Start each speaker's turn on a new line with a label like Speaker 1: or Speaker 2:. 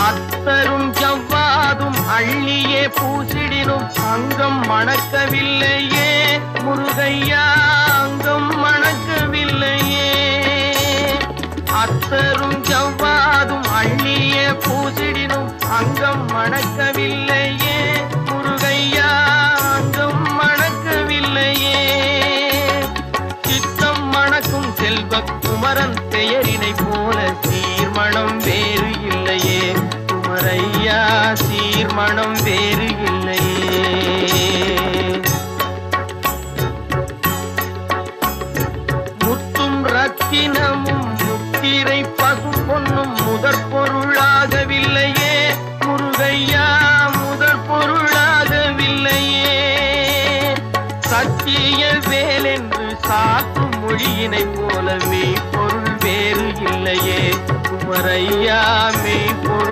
Speaker 1: அத்தரும் ஜவ்வாதும் அள்ளியே பூசிடினும் அங்கம் மணக்கவில்லையே முருகையா, அங்கம் மணக்கவில்லையே. அத்தரும் ஜவ்வாதும் அள்ளியே பூசிடினும் அங்கம் மணக்கவில்லையே முருகையா, அங்கம் மணக்கவில்லையே. சித்தம் மணக்கும் செல்வ குமரன் பெயரினை போல சீர்மணம் வேறு இல்லையே குமரையா, சீர்மணம் வேறு இல்லையே. முத்தும் ரத்தினமும் முத்திரை பசும் பொன்னும் முதற் பொருளாகவில்லையே முருகையா, முதற் பொருளாகவில்லையே. சத்திய வேலென்று சாற்றும் மொழியினை போலவே பொருள் வேறு இல்லையே குமரையா, மே